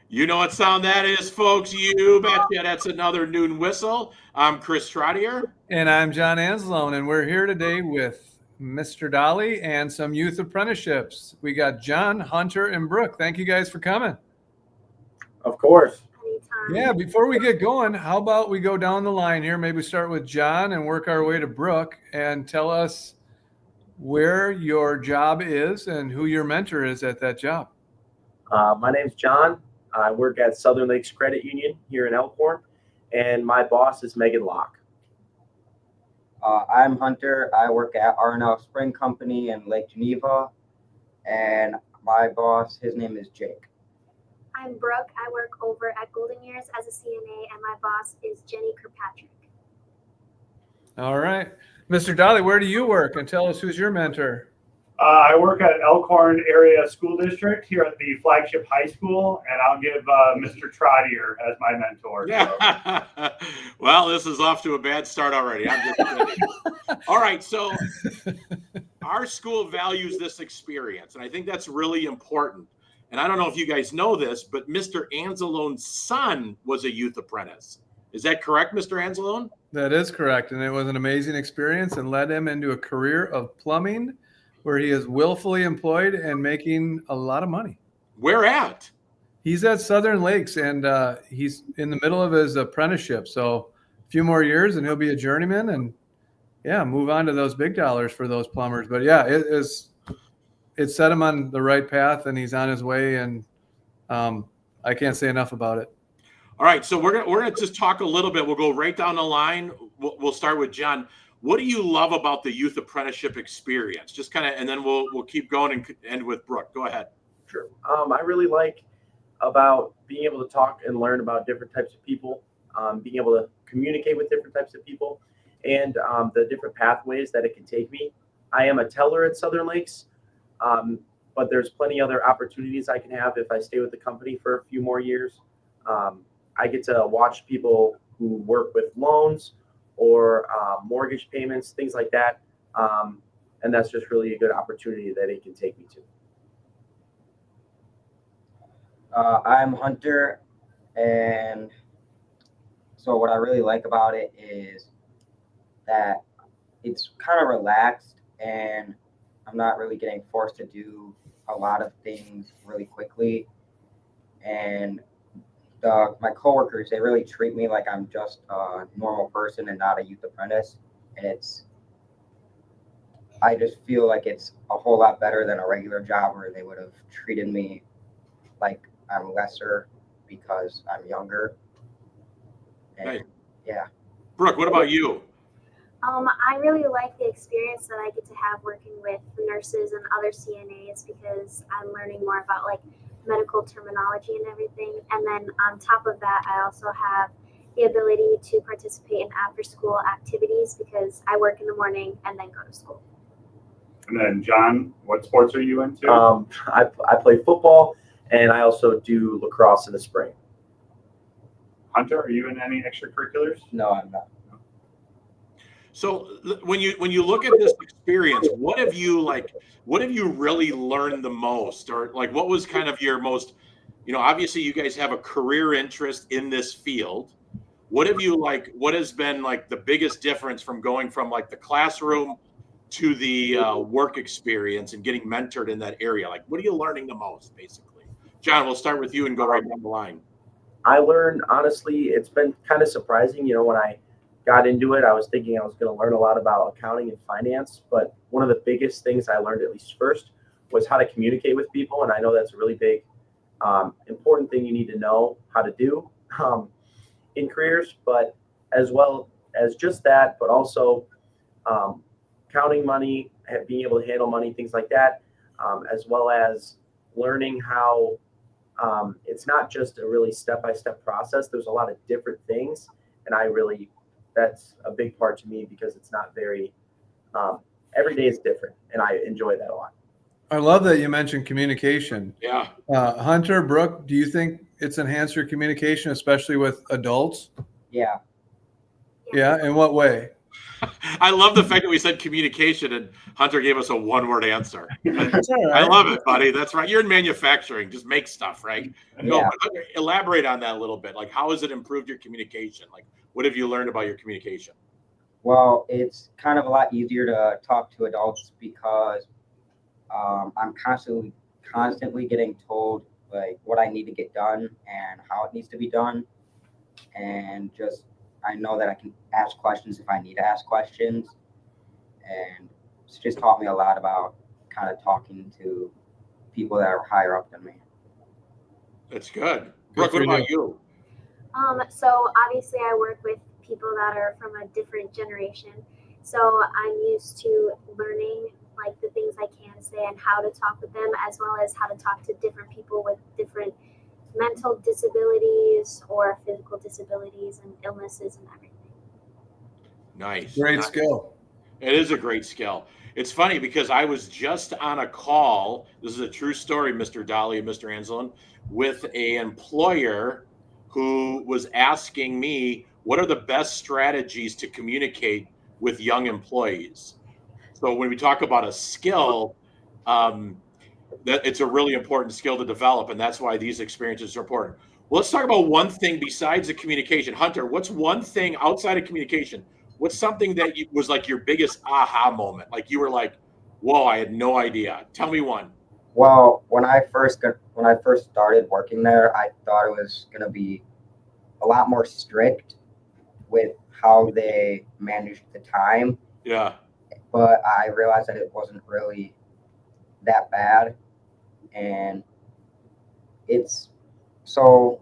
You know what sound that is, folks? You betcha. That's another Noon Whistle. I'm Chris Trottier. And I'm John Anzalone, and we're here today with Mr. Dolly and some youth apprenticeships. We got John, Hunter, and Brooke. Thank you guys for coming. Of course. Yeah, before we get going, how about we go down the line here? Maybe start with John and work our way to Brooke and tell us where your job is and who your mentor is at that job. My name's John. I work at Southern Lakes Credit Union here in Elkhorn, and my boss is Megan Locke. I'm Hunter. I work at R&L Spring Company in Lake Geneva, and my boss, his name is Jake. I'm Brooke. I work over at Golden Years as a CNA, and my boss is Jenny Kirkpatrick. All right. Mr. Dolly, where do you work? And tell us who's your mentor. I work at Elkhorn Area School District here at the flagship high school, and I'll give Mr. Trottier as my mentor. Yeah. Well, this is off to a bad start already. I'm just kidding. All right. So our school values this experience, and I think that's really important. And I don't know if you guys know this, but Mr. Anzalone's son was a youth apprentice. Is that correct, Mr. Anzalone? That is correct. And it was an amazing experience and led him into a career of plumbing where he is willfully employed and making a lot of money. Where at? He's at Southern Lakes, and he's in the middle of his apprenticeship. So a few more years and he'll be a journeyman and, yeah, move on to those big dollars for those plumbers. But, yeah, it set him on the right path, and he's on his way, and I can't say enough about it. All right, so we're gonna just talk a little bit. We'll go right down the line. We'll start with John. What do you love about the youth apprenticeship experience? Just kind of, and then we'll keep going and end with Brooke. Go ahead. Sure. I really like about being able to talk and learn about different types of people, being able to communicate with different types of people, and the different pathways that it can take me. I am a teller at Southern Lakes, but there's plenty other opportunities I can have if I stay with the company for a few more years. I get to watch people who work with loans or mortgage payments, things like that. And that's just really a good opportunity that it can take me to. I'm Hunter, and so what I really like about it is that it's kind of relaxed, and I'm not really getting forced to do a lot of things really quickly. And my coworkers, they really treat me like I'm just a normal person and not a youth apprentice. And I just feel like it's a whole lot better than a regular job where they would have treated me like I'm lesser because I'm younger. And, Right. Yeah. Brooke, what about you? I really like the experience that I get to have working with nurses and other CNAs because I'm learning more about like medical terminology and everything. And then on top of that, I also have the ability to participate in after-school activities because I work in the morning and then go to school. And then, John, what sports are you into? I play football, and I also do lacrosse in the spring. Hunter, are you in any extracurriculars? No, I'm not. So when you look at this experience, what have you really learned the most, or like what was kind of your most, obviously you guys have a career interest in this field. What has been like the biggest difference from going from like the classroom to the work experience and getting mentored in that area? Like, what are you learning the most, basically? John, we'll start with you and go right down the line. I learned, honestly, it's been kind of surprising. When I got into it, I was thinking I was going to learn a lot about accounting and finance, but one of the biggest things I learned, at least first, was how to communicate with people. And I know that's a really big, important thing you need to know how to do in careers, but as well as just that, but also counting money, being able to handle money, things like that, as well as learning how it's not just a really step-by-step process. There's a lot of different things, and that's a big part to me because it's not very, every day is different, and I enjoy that a lot. I love that you mentioned communication. Yeah. Hunter, Brooke, do you think it's enhanced your communication, especially with adults? Yeah. Yeah. In what way? I love the fact that we said communication and Hunter gave us a one-word answer. That's all I right. love it, buddy. That's right. You're in manufacturing. Just make stuff, right? No, Yeah. but elaborate on that a little bit. Like, how has it improved your communication? Like, what have you learned about your communication? Well, it's kind of a lot easier to talk to adults because I'm constantly getting told like what I need to get done and how it needs to be done, and just I know that I can ask questions if I need to ask questions, and it's just taught me a lot about kind of talking to people that are higher up than me. That's good. Brooke, what for about you? So obviously I work with people that are from a different generation. So I'm used to learning like the things I can say and how to talk with them, as well as how to talk to different people with different mental disabilities or physical disabilities and illnesses and everything. Nice. Great Nice. skill. It is a great skill. It's funny because I was just on a call. This is a true story, Mr. Dolly and Mr. Anselin, with an employer who was asking me what are the best strategies to communicate with young employees. So when we talk about a skill, that it's a really important skill to develop, and that's why these experiences are important. Well, let's talk about one thing besides the communication. Hunter, what's one thing outside of communication? What's something that was like your biggest aha moment? Like you were like, "Whoa, I had no idea." Tell me one. Well, when I first started working there, I thought it was gonna be a lot more strict with how they managed the time, Yeah. but I realized that it wasn't really that bad, and it's so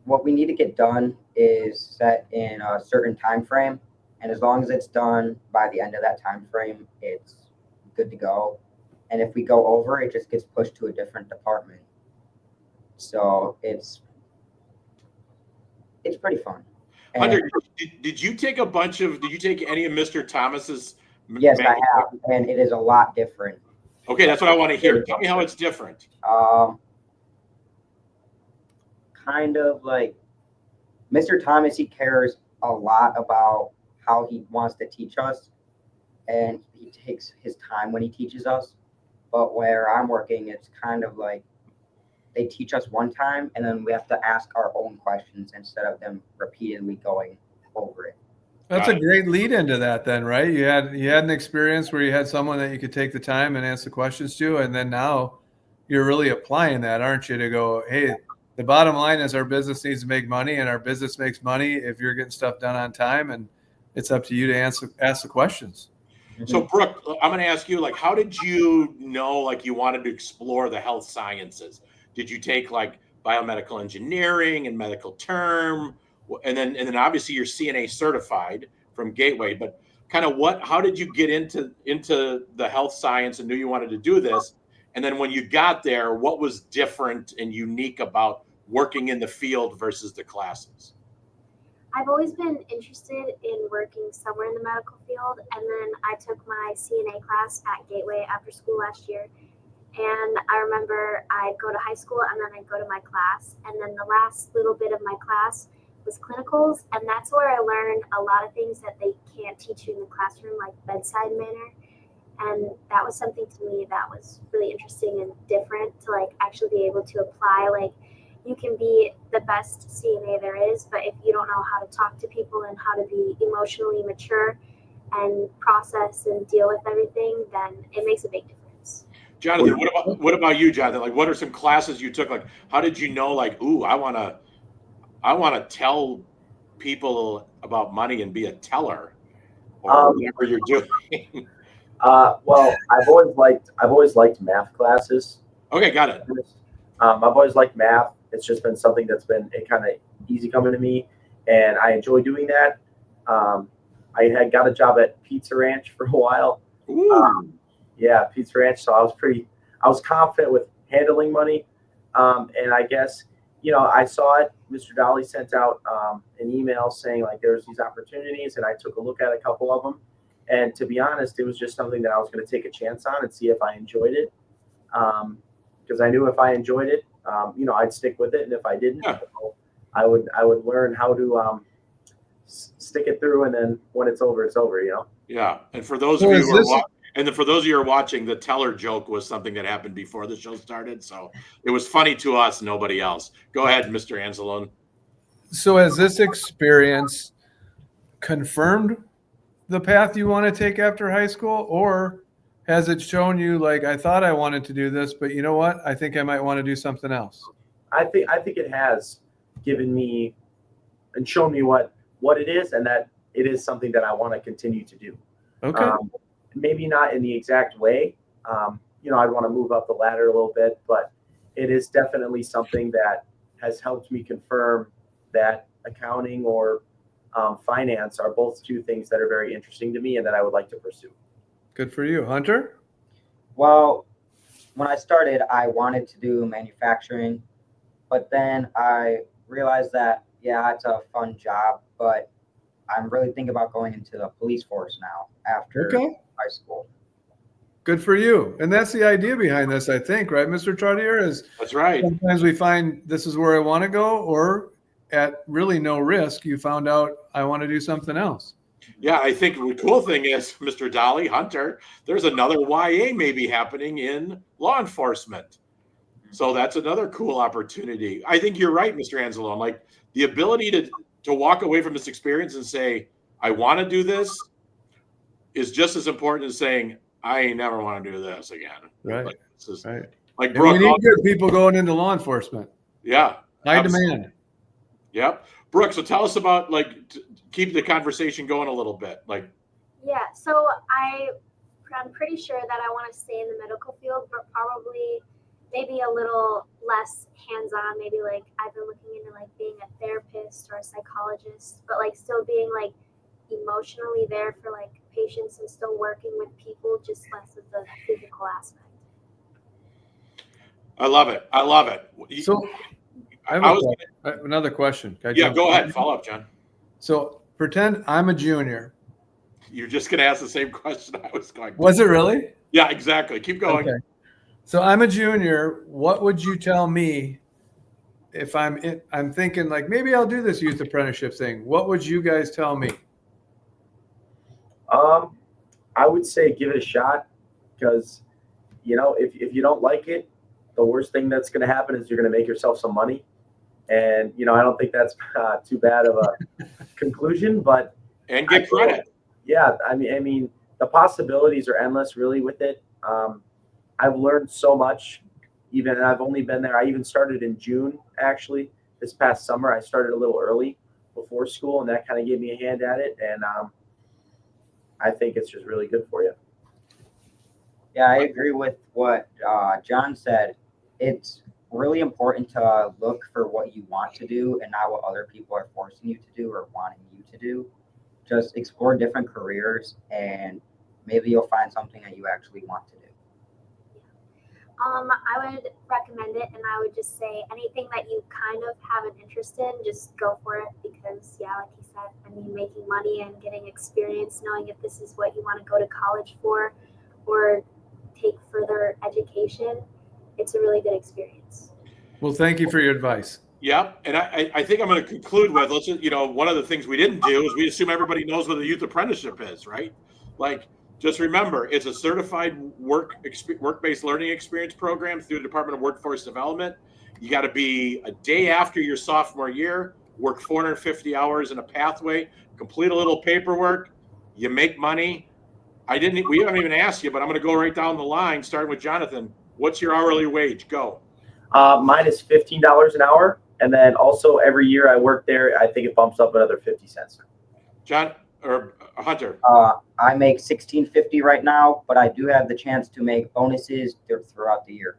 what we need to get done is set in a certain time frame, and as long as it's done by the end of that time frame, it's good to go. And if we go over, it just gets pushed to a different department. So it's pretty fun. And Hunter, did you take did you take any of Mr. Thomas's? yes, I have, and it is a lot different. Okay, that's what I want to hear. Tell me how it's different. Kind of like Mr. Thomas, he cares a lot about how he wants to teach us, and he takes his time when he teaches us. But where I'm working, it's kind of like they teach us one time, and then we have to ask our own questions instead of them repeatedly going over it. That's a great lead into that then, right? You had an experience where you had someone that you could take the time and ask the questions to, and then now you're really applying that, aren't you, to go, hey, the bottom line is our business needs to make money, and our business makes money if you're getting stuff done on time, and it's up to you to ask the questions. So Brooke, I'm going to ask you, like, how did you know, like, you wanted to explore the health sciences? Did you take like biomedical engineering and medical term, and then obviously you're CNA certified from Gateway, but kind of how did you get into the health science and knew you wanted to do this? And then when you got there, what was different and unique about working in the field versus the classes? I've always been interested in working somewhere in the medical field, and then I took my CNA class at Gateway after school last year. And I remember I'd go to high school and then I'd go to my class, and then the last little bit of my class was clinicals, and that's where I learned a lot of things that they can't teach you in the classroom, like bedside manner. And that was something to me that was really interesting and different to like actually be able to apply. Like, you can be the best CNA there is, but if you don't know how to talk to people and how to be emotionally mature and process and deal with everything, then it makes a big difference. Jonathan, what about you, Jonathan? Like, what are some classes you took? Like, how did you know, like, ooh, I want to tell people about money and be a teller, or whatever you're doing? Well, I've always liked math classes. Okay, got it. I've always liked math. It's just been something that's been kind of easy coming to me, and I enjoy doing that. I had got a job at Pizza Ranch for a while. Yeah, Pizza Ranch. So I was confident with handling money, and I guess I saw it. Mr. Dolly sent out an email saying like there's these opportunities, and I took a look at a couple of them. And to be honest, it was just something that I was going to take a chance on and see if I enjoyed it. Because I knew if I enjoyed it, I'd stick with it, and if I didn't, I would learn how to stick it through, and then when it's over, it's over. Yeah. And for those So of you is who are this- and then for those of you who are watching, the teller joke was something that happened before the show started. So it was funny to us, nobody else. Go ahead, Mr. Anzalone. So has this experience confirmed the path you want to take after high school, or has it shown you like, I thought I wanted to do this, but you know what? I think I might want to do something else. I think it has given me and shown me what it is, and that it is something that I want to continue to do. Okay. Maybe not in the exact way. I'd want to move up the ladder a little bit, but it is definitely something that has helped me confirm that accounting or finance are both two things that are very interesting to me and that I would like to pursue. Good for you. Hunter? Well, when I started, I wanted to do manufacturing, but then I realized that, yeah, it's a fun job, but I'm really thinking about going into the police force now after Okay. high school. Good for you. And that's the idea behind this, I think, right, Mr. Trottier? Is That's right. sometimes we find this is where I want to go, or at really no risk, you found out I want to do something else. Yeah, I think the cool thing is, Mr. Dolly, Hunter, there's another YA maybe happening in law enforcement. So that's another cool opportunity. I think you're right, Mr. Anzalone. Like the ability to walk away from this experience and say, I want to do this is just as important as saying, I never want to do this again. Right. Like, this is, Right. like And we Brooke. need good people going into law enforcement. Yeah. High absolutely. demand. Yep. Brooke, so tell us about keep the conversation going a little bit. Yeah, so I'm pretty sure that I want to stay in the medical field, but probably maybe a little less hands-on. Maybe like I've been looking into like being a therapist or a psychologist, but like still being like emotionally there for like patients and still working with people, just less of the physical aspect. I love it. I love it. So I have another question. Can I Yeah, jump go in? ahead. Follow up, John. So pretend I'm a junior. You're just going to ask the same question I was going to. Was it really? Yeah, exactly. Keep going. Okay. So I'm a junior. What would you tell me if I'm thinking like maybe I'll do this youth apprenticeship thing? What would you guys tell me? I would say give it a shot, because if you don't like it, the worst thing that's going to happen is you're going to make yourself some money. And I don't think that's too bad of a conclusion, but And get credit. yeah, I mean the possibilities are endless really with it. I've learned so much, and I've only been there. I even started in June, actually, this past summer. I started a little early before school, and that kind of gave me a hand at it. And I think it's just really good for you. Yeah, I agree with what John said. It's really important to look for what you want to do and not what other people are forcing you to do or wanting you to do. Just explore different careers, and maybe you'll find something that you actually want to do. I would recommend it, and I would just say anything that you kind of have an interest in, just go for it, because yeah, like he said, I mean, making money and getting experience, knowing if this is what you want to go to college for or take further education, it's a really good experience. Well, thank you for your advice. Yeah, and I think I'm going to conclude with one of the things we didn't do is we assume everybody knows what a youth apprenticeship is, right? Like, just remember, it's a certified work-based learning experience program through the Department of Workforce Development. You got to be a day after your sophomore year, work 450 hours in a pathway, complete a little paperwork, you make money. We haven't even asked you, but I'm going to go right down the line, starting with Jonathan. What's your hourly wage? Go. Mine is $15 an hour, and then also every year I work there, I think it bumps up another 50 cents. John or Hunter? I make $16.50 right now, but I do have the chance to make bonuses throughout the year.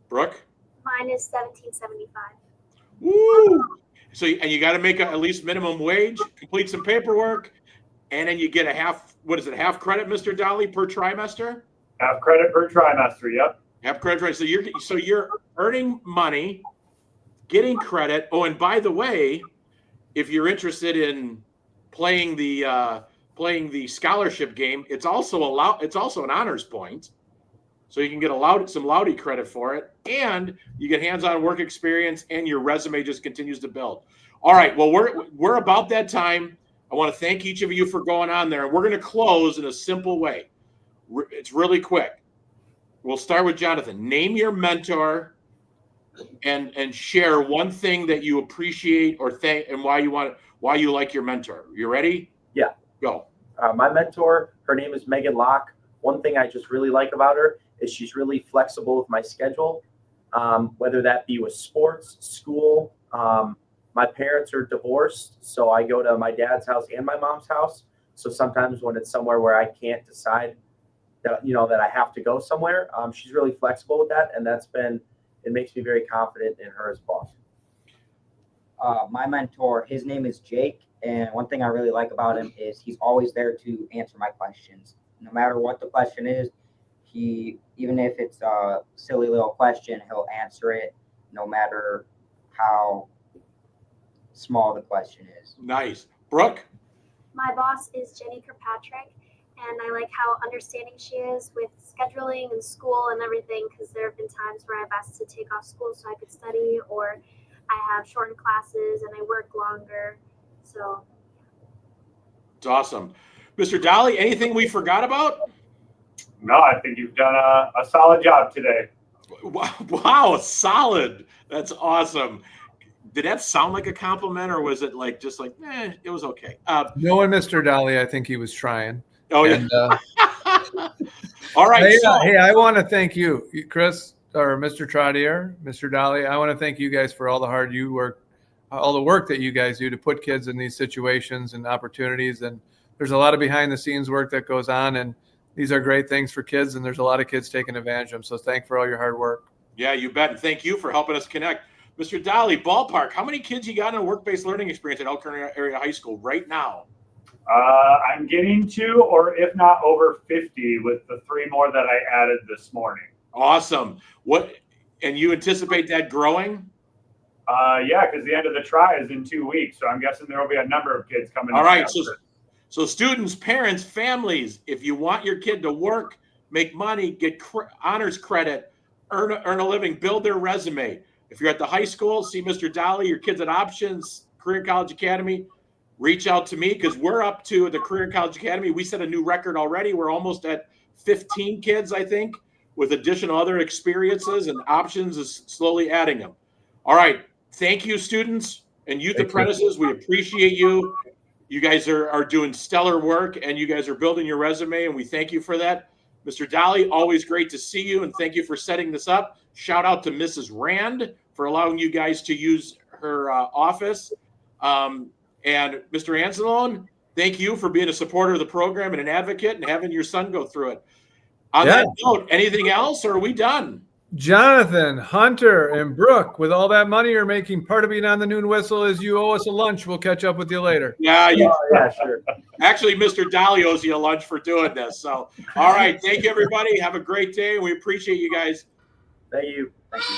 Brooke? Mine is $17.75. Woo! So, and you got to make at least minimum wage, complete some paperwork, and then you get half credit, Mr. Dolly, per trimester? Half credit per trimester. Yep. Half credit, right? So you're earning money, getting credit. Oh, and by the way, if you're interested in playing the scholarship game, it's also an honors point. So you can get some Loudy credit for it, and you get hands-on work experience, and your resume just continues to build. All right, well, we're about that time. I want to thank each of you for going on there. And we're going to close in a simple way. It's really quick. We'll start with Jonathan. Name your mentor and share one thing that you appreciate or thank and why you like your mentor. You ready? Yeah. Go. My mentor, her name is Megan Locke. One thing I just really like about her is she's really flexible with my schedule, whether that be with sports, school. My parents are divorced, so I go to my dad's house and my mom's house. So sometimes when it's somewhere where I can't decide that, that I have to go somewhere, she's really flexible with that. And it makes me very confident in her as boss. My mentor, his name is Jake. And one thing I really like about him is he's always there to answer my questions. No matter what the question is, even if it's a silly little question, he'll answer it no matter how small the question is. Nice. Brooke? My boss is Jenny Kirkpatrick, and I like how understanding she is with scheduling and school and everything, because there have been times where I've asked to take off school so I could study, or I have shortened classes and I work longer. So It's awesome. Mr. Dolly, anything we forgot about? No, I think you've done a solid job today. Wow, solid. That's awesome. Did that sound like a compliment, or was it like just like, it was okay? Knowing Mr. Dolly, I think he was trying. Oh, yeah. And, all right. Hey, I want to thank you, Chris, or Mr. Trottier, Mr. Dolly. I want to thank you guys for all the work that you guys do to put kids in these situations and opportunities. And there's a lot of behind the scenes work that goes on, and these are great things for kids, and there's a lot of kids taking advantage of them. So thank for all your hard work. Yeah, you bet. And thank you for helping us connect. Mr. Dolly, ballpark, how many kids you got in a work-based learning experience at Elkhorn Area High School right now? I'm getting to, or if not over 50 with the 3 more that I added this morning. Awesome. And you anticipate that growing? Yeah, because the end of the try is in 2 weeks. So I'm guessing there will be a number of kids coming. All right. So students, parents, families, if you want your kid to work, make money, get honors credit, earn a living, build their resume. If you're at the high school, see Mr. Dolly, your kids at Options, Career and College Academy, reach out to me, because we're up to the Career and College Academy. We set a new record already. We're almost at 15 kids, I think, with additional other experiences, and Options is slowly adding them. All right. Thank you, students and youth apprentices. We appreciate you. You guys are doing stellar work, and you guys are building your resume, and we thank you for that. Mr. Dolly, always great to see you, and thank you for setting this up. Shout out to Mrs. Rand for allowing you guys to use her office. And Mr. Anzalone, thank you for being a supporter of the program and an advocate and having your son go through it. On that note, anything else, or are we done? Jonathan, Hunter, and Brooke, with all that money you're making, part of being on the Noon Whistle is you owe us a lunch. We'll catch up with you later. Yeah, Yeah, sure. actually, Mr. Dolly owes you a lunch for doing this. So, all right. Thank you, everybody. Have a great day. We appreciate you guys. Thank you. Thank you.